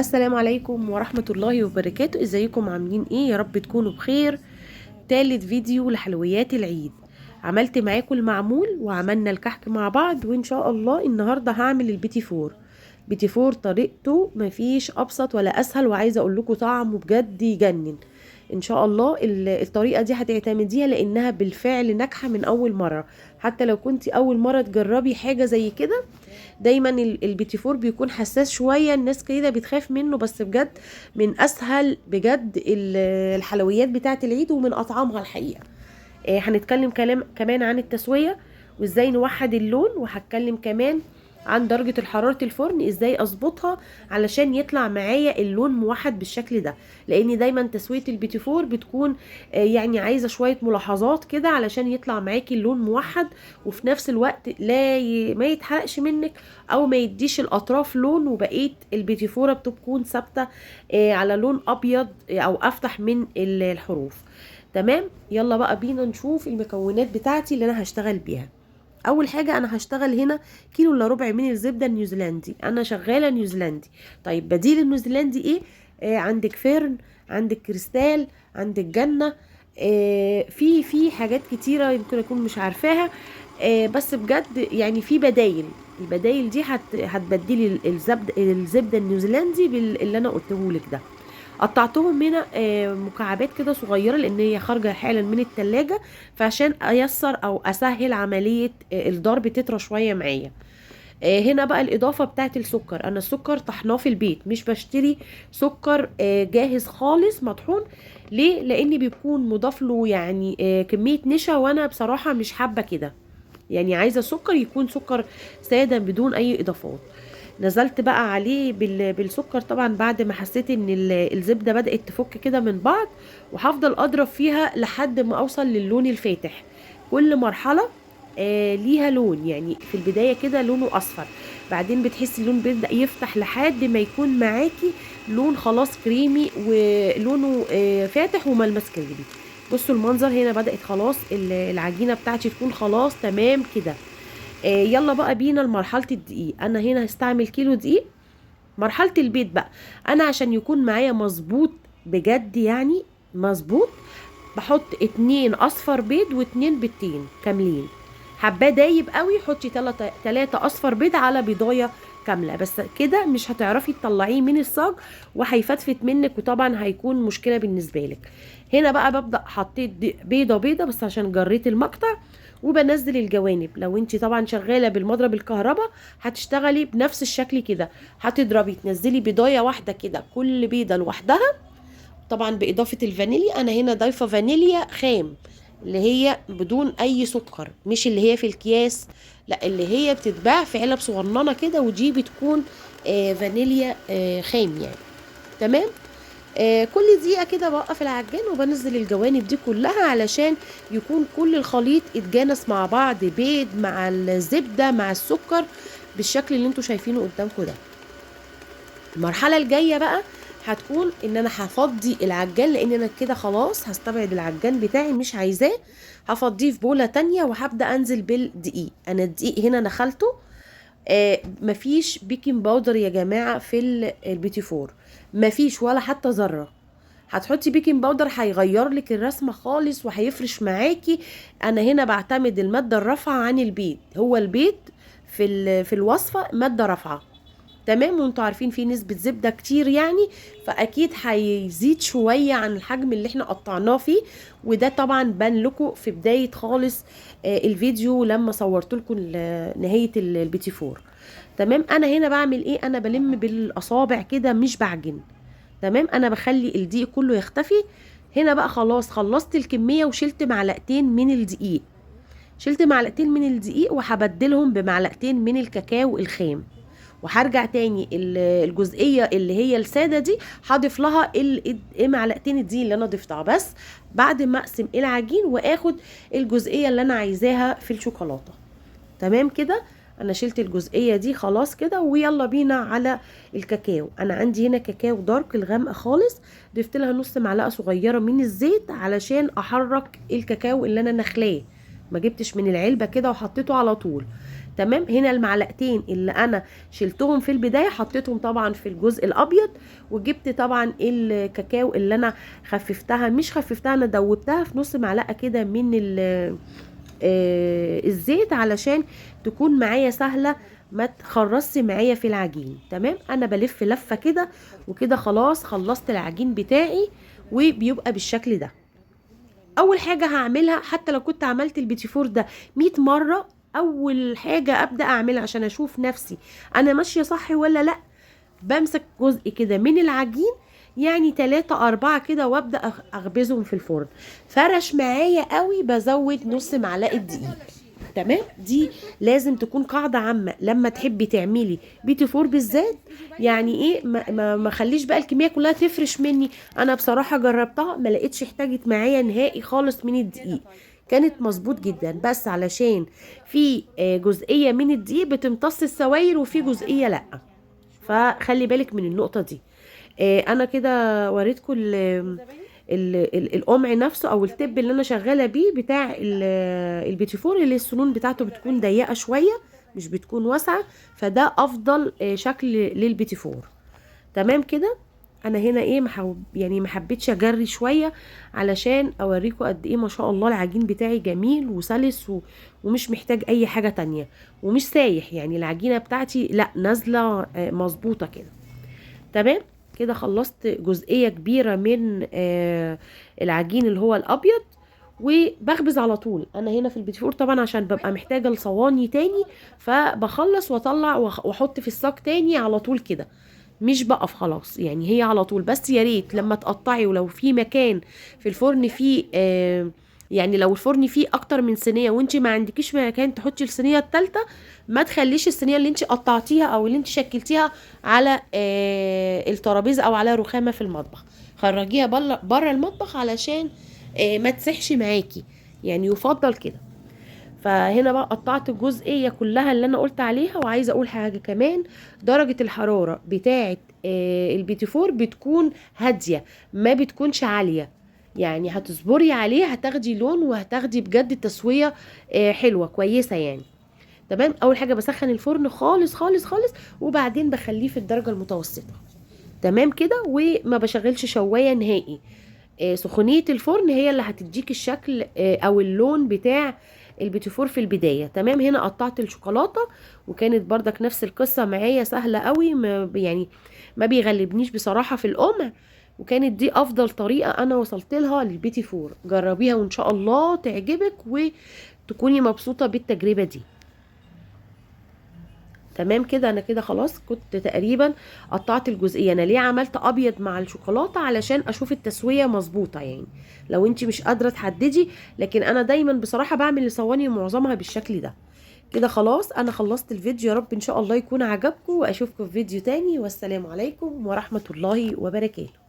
السلام عليكم ورحمة الله وبركاته. ازيكم عاملين ايه؟ يا رب تكونوا بخير. تالت فيديو لحلويات العيد. عملت معاكم المعمول وعملنا الكحك مع بعض، وان شاء الله النهاردة هعمل البيتي فور. بيتي فور طريقته مفيش ابسط ولا اسهل، وعايزة اقول لكم طعمه بجد يجنن. ان شاء الله الطريقة دي هتعتمديها لانها بالفعل ناجحة من اول مرة. حتى لو كنتي اول مرة تجربي حاجة زي كده، دايما البيتي فور بيكون حساس شوية، الناس كده بتخاف منه، بس بجد من اسهل بجد الحلويات بتاعة العيد ومن اطعمها الحقيقة. هنتكلم كلام كمان عن التسوية وازاي نوحد اللون، وهتكلم كمان عن درجة حرارة الفرن ازاي اظبطها علشان يطلع معايا اللون موحد بالشكل ده. لان دايما تسوية البيتي فور بتكون يعني عايزة شوية ملاحظات كده علشان يطلع معاكي اللون موحد، وفي نفس الوقت ما يتحرقش منك او ما يديش الاطراف لون، وبقية البيتي فورة بتكون ثابتة على لون ابيض او افتح من الحروف. تمام، يلا بقى بينا نشوف المكونات بتاعتي اللي انا هشتغل بيها. اول حاجه انا هشتغل هنا كيلو الا ربع من الزبده النيوزيلندي، انا شغاله نيوزيلندي. طيب بديل النيوزيلندي ايه؟ عندك فيرن، عندك كريستال، عندك جنه. في حاجات كتيره يمكن اكون مش عارفاها. بس بجد يعني في بدايل. البدايل دي هتبدلي الزبده النيوزيلندي باللي انا قلته لك ده. قطعتهم هنا مكعبات كده صغيرة لان هي خارجة حالا من التلاجة، فعشان ايسر او اسهل عملية الضرب تطرى شوية معايا. هنا بقى الاضافة بتاعت السكر، انا السكر طحناه في البيت، مش بشتري سكر جاهز خالص مطحون. ليه؟ لان بيكون مضاف له يعني كمية نشا، وانا بصراحة مش حابة كده. يعني عايزة سكر يكون سكر سادة بدون اي اضافات. نزلت بقى عليه بالسكر طبعا بعد ما حسيت ان الزبدة بدأت تفك كده من بعض، وهفضل اضرب فيها لحد ما اوصل للون الفاتح. كل مرحلة ليها لون، يعني في البداية كده لونه اصفر، بعدين بتحسي اللون بيبدأ يفتح لحد ما يكون معاكي لون خلاص كريمي ولونه فاتح وملمس كريمي. بصوا المنظر هنا بدأت خلاص العجينة بتاعتي تكون خلاص تمام كده. يلا بقى بينا لمرحلة الدقيق. انا هنا هستعمل كيلو دقيق. مرحلة البيض بقى، انا عشان يكون معايا مظبوط بجد يعني مظبوط، بحط 2 اصفر بيض و2 بيضتين كاملين. حباه دايب قوي حطي 3 اصفر بيض على بيضايه كامله، بس كده مش هتعرفي تطلعيه من الصاج وهيفتفت منك، وطبعا هيكون مشكله بالنسبه لك. هنا بقى ببدا حطيت بيضه بيضه بس عشان جريت المقطع، وبنزل الجوانب. لو انت طبعا شغاله بالمضرب الكهرباء هتشتغلي بنفس الشكل كده، هتضربي تنزلي بيضايه واحده كده كل بيضه لوحدها، طبعا باضافه الفانيليا. انا هنا ضايفه فانيليا خام اللي هي بدون اي سكر، مش اللي هي في الكياس، لا اللي هي بتتباع في علب صغننه كده، ودي بتكون فانيليا خام يعني. تمام. كل دقيقه كده بوقف العجان وبنزل الجوانب دي كلها علشان يكون كل الخليط اتجانس مع بعض، بيض مع الزبده مع السكر بالشكل اللي انتوا شايفينه قدامكم ده. المرحله الجايه بقى هتكون ان انا هفضي العجان، لان انا كده خلاص هستبعد العجان بتاعي مش عايزاه. هفضيه في بولة تانية وهبدأ انزل بالدقيق. انا الدقيق هنا نخلته. مفيش بيكنج باودر يا جماعة في البيتي فور، مفيش ولا حتى ذرة. هتحطي بيكنج باودر هيغير لك الرسمة خالص وهيفرش معاكي. انا هنا بعتمد المادة الرافعة عن البيض، هو البيض في الوصفة مادة رافعة. تمام، وانتوا عارفين في نسبة زبدة كتير يعني، فاكيد هيزيد شوية عن الحجم اللي احنا قطعناه فيه. وده طبعا بان لكم في بداية خالص الفيديو لما صورت لكم نهاية البيتي فور. تمام، انا هنا بعمل ايه؟ انا بلم بالاصابع كده مش بعجن. تمام، انا بخلي الدقيق كله يختفي. هنا بقى خلاص خلصت الكمية وشلت معلقتين من الدقيق. شلت معلقتين من الدقيق وهبدلهم بمعلقتين من الكاكاو الخام، وهرجع تاني الجزئيه اللي هي الساده دي هضيف لها معلقتين الدقيق اللي انا ضفتها، بس بعد ما اقسم العجين واخد الجزئيه اللي انا عايزاها في الشوكولاته. تمام كده، انا شلت الجزئيه دي خلاص كده، ويلا بينا على الكاكاو. انا عندي هنا كاكاو دارك الغامقه خالص، ضفت لها نص معلقه صغيره من الزيت علشان احرك الكاكاو اللي انا نخلاه، ما جبتش من العلبه كده وحطيته على طول. تمام. هنا المعلقتين اللي انا شلتهم في البدايه حطيتهم طبعا في الجزء الابيض، وجبت طبعا الكاكاو اللي انا خففتها، مش خففتها، انا دوبتها في نص معلقه كده من الزيت علشان تكون معايا سهله ما تخرصش معايا في العجين. تمام. انا بلف لفه كده وكده خلاص خلصت العجين بتاعي، وبيبقى بالشكل ده. اول حاجه هعملها، حتى لو كنت عملت البيتي فور ده 100 مره، اول حاجه ابدا اعملها عشان اشوف نفسي انا ماشيه صح ولا لا، بمسك جزء كده من العجين، يعني 3 4 كده، وابدا اخبزهم في الفرن. فرش معايا قوي بزود نص معلقه دقيق. تمام. دي لازم تكون قاعده عامه لما تحبي تعملي بيتي فور بالذات. يعني ايه، ما خليش بقى الكميه كلها تفرش مني. انا بصراحه جربتها ما لقيتش احتاجت معايا نهائي خالص من الدقيق، كانت مظبوط جدا. بس علشان في جزئيه من الدقيق بتمتص السوائل وفي جزئيه لا، فخلي بالك من النقطه دي. انا كده وريتكم القمع نفسه او التب اللي انا شغاله بيه بتاع البيتي فور، اللي السنون بتاعته بتكون ضيقه شويه مش بتكون واسعه، فده افضل شكل للبيتي فور. تمام كده. انا هنا ايه يعني ما حبيتش اجري شويه علشان اوريكم قد ايه ما شاء الله العجين بتاعي جميل وسلس ومش محتاج اي حاجه تانية ومش سايح، يعني العجينه بتاعتي لا نازله مظبوطه كده. تمام كده خلصت جزئية كبيرة من العجين اللي هو الأبيض، وبخبز على طول. أنا هنا في البيتي فور طبعا عشان ببقى محتاجة لصواني تاني، فبخلص وأطلع وأحط في الصاج تاني على طول كده، مش بقف خلاص، يعني هي على طول. بس يا ريت لما تقطعي ولو في مكان في الفرن فيه يعني لو الفرن فيه اكتر من صينيه وانت ما عندكيش مكان تحطي الصينيه الثالثه، ما تخليش الصينيه اللي انت قطعتيها او اللي انت شكلتيها على الترابيزه او على رخامه في المطبخ، خرجيها بره المطبخ علشان ما تسحش معاكي، يعني يفضل كده. فهنا بقى قطعت الجزئيه كلها اللي انا قلت عليها. وعايزه اقول حاجه كمان، درجه الحراره بتاعه البيتي فور بتكون هاديه ما بتكونش عاليه، يعني هتصبري عليه هتاخدي لون وهتاخدي بجد تسويه حلوه كويسه يعني. تمام. اول حاجه بسخن الفرن خالص خالص خالص، وبعدين بخليه في الدرجه المتوسطه. تمام كده. وما بشغلش شوايه نهائي، سخونيه الفرن هي اللي هتديك الشكل او اللون بتاع البيتي فور في البدايه. تمام. هنا قطعت الشوكولاته وكانت بردك نفس القصه معايا سهله قوي، يعني ما بيغلبنيش بصراحه في القمع، وكانت دي افضل طريقه انا وصلت لها للبيتي فور. جربيها وان شاء الله تعجبك وتكوني مبسوطه بالتجربه دي. تمام كده. انا كده خلاص كنت تقريبا قطعت الجزئيه. انا ليه عملت ابيض مع الشوكولاته؟ علشان اشوف التسويه مظبوطه، يعني لو انت مش قادره تحددي، لكن انا دايما بصراحه بعمل الصواني معظمها بالشكل ده. كده خلاص انا خلصت الفيديو، يا رب ان شاء الله يكون عجبكم، واشوفكم في فيديو تاني، والسلام عليكم ورحمه الله وبركاته.